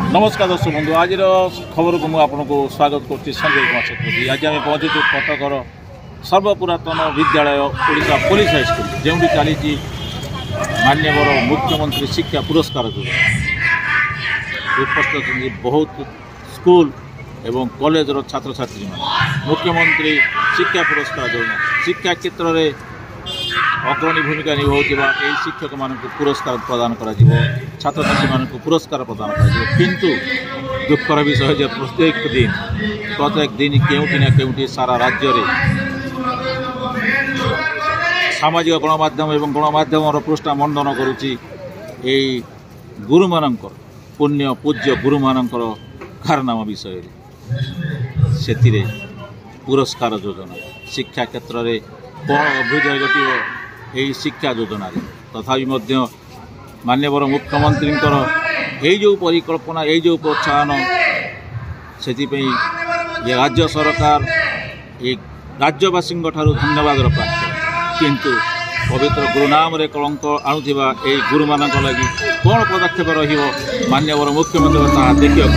नमस्कार दर्शक बंधु आज खबर को मुझे स्वागत कर संजय कुमार चतुर्थी। आज आम पहुंचु कटकर सर्वपुरातन विद्यालय ओडिशा पुलिस हाईस्कूल जो चली मान्यवर मुख्यमंत्री शिक्षा पुरस्कार उपस्थित बहुत स्कूल एवं कॉलेज छात्र छात्री मुख्यमंत्री शिक्षा पुरस्कार जो शिक्षा क्षेत्र में अग्रणी भूमिका निभाउथिबा एई शिक्षक मानक पुरस्कार प्रदान करा जिवो छात्र छात्री मानक पुरस्कार प्रदान करा जिवो किंतु दुखर विषय जे प्रत्येक दिन केउठी ना केउठी सारा राज्य रे सामाजिक गणमाध्यम एवं गणमाध्यम पृष्ठा मंडन करुची एई गुरु मानकर पुण्य पूज्य गुरु मानकर कारनामा विषय से पुरस्कार योजना शिक्षा क्षेत्र में कौन अभ्युदय घटिव यही शिक्षा योजना तथापि मान्यवर मुख्यमंत्री ये जो परिकल्पना ये जो प्रोत्साहन से राज्य सरकार ये राज्यवासी धन्यवाद प्राप्त किंतु पवित्र गुरुनाम रे कलंक आणुथिबा ए गुरु मानक लगी कौन पदक्षेप रहिबो मान्यवर मुख्यमंत्री ताहा देखियो।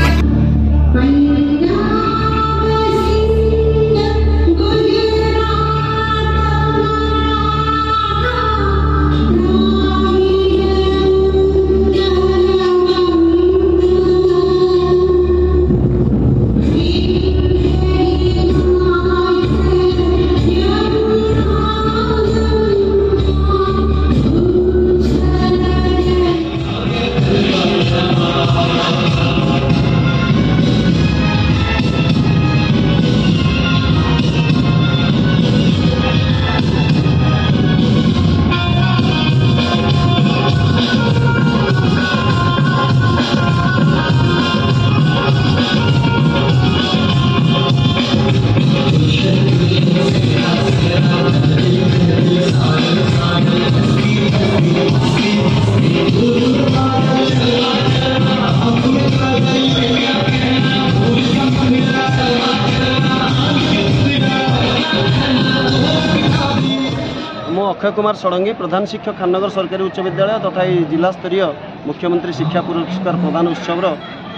अक्षय कुमार षडंगी प्रधान शिक्षक खाननगर सरकारी उच्च विद्यालय तथा जिला स्तरीय मुख्यमंत्री शिक्षा पुरस्कार प्रदान उत्सव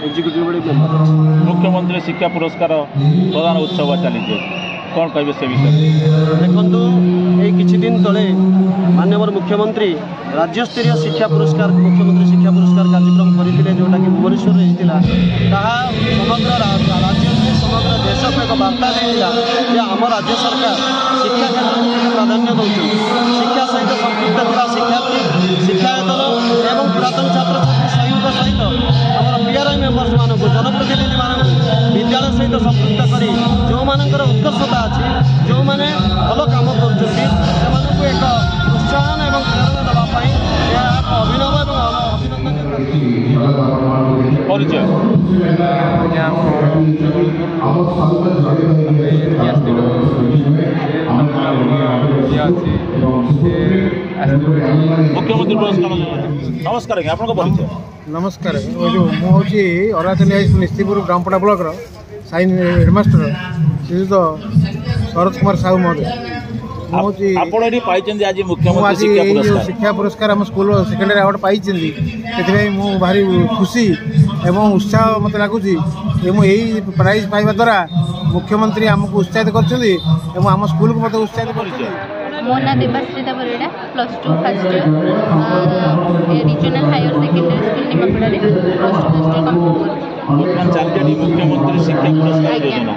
एग्जीक्यूटिव मेंबर। मुख्यमंत्री शिक्षा पुरस्कार प्रदान उत्सव चली कौन कहे से विषय देखु ये किछि दिन तले माननीय मुख्यमंत्री राज्य स्तरीय शिक्षा पुरस्कार मुख्यमंत्री शिक्षा पुरस्कार कार्यक्रम करते जोटा कि भुवनेश्वर समग्र राज्य समग्र देश को एक वार्ता देता आम राज्य सरकार शिक्षा क्षेत्र में प्राधान्य दौर शिक्षा सहित संपृक्त था शिक्षार्थी शिक्षायतन एवं पुरातन छात्र छात्री सहयोग सहित आम पीआरआई मेम्बर्स मानक जनप्रतिनिधि मानक विद्यालय सहित संपृक्त कर जो मानकर उत्कर्षता अच्छी जो मैंने भल कम कर एक प्रोत्साहन एवं प्रेरणा देवाई अभिनव परिचय मुख्यमंत्री पुरस्कार नमस्कार आपन परिचय नमस्कार जो मुझे अराचली high school निस्तीपुर ग्रामपड़ा block sign headmaster श्रीजुत Sharad Kumar Sahu महोदय शिक्षा पुरस्कार आम स्कूल सेकेंडरी अवार्ड पाई से भारी खुशी एवं उत्साह मत लगुच यही प्राइज पाइबा द्वारा मुख्यमंत्री आमको उत्साहित कर आम स्कूल को मत उत्साहित कर। मो ना Debashrita Parida +2 first year regional higher secondary school Nimapada मुख्यमंत्री शिक्षा पुरस्कार योजना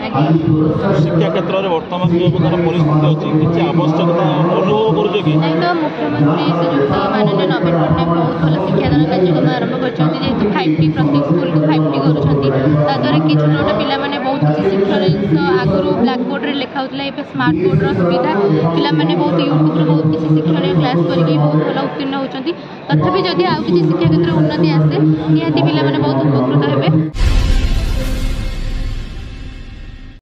शिक्षा क्षेत्र में वर्तमान जो परिस्थिति अच्छी किसी आवश्यकता अनुभव कर तो मुख्यमंत्री श्रीजुक्त माननीय नवीन पट्टनायक बहुत भल शिक्षादान कार्यक्रम आरंभ कर 5T प्रत्येक स्कूल को 5T करुँच कि छोट छोट पिला बहुत किसी शिक्षण जिन आगुरी ब्लाकबोर्ड में लिखा होता है स्मार्ट बोर्डर सुविधा पिला बहुत यूट्यूब बहुत किसी शिक्षण क्लास करके बहुत भल उत्तीर्ण होती तथापि जदि आउ किसी शिक्षा क्षेत्र उन्नति आसे निहाती पिला बहुत उपकृत हे।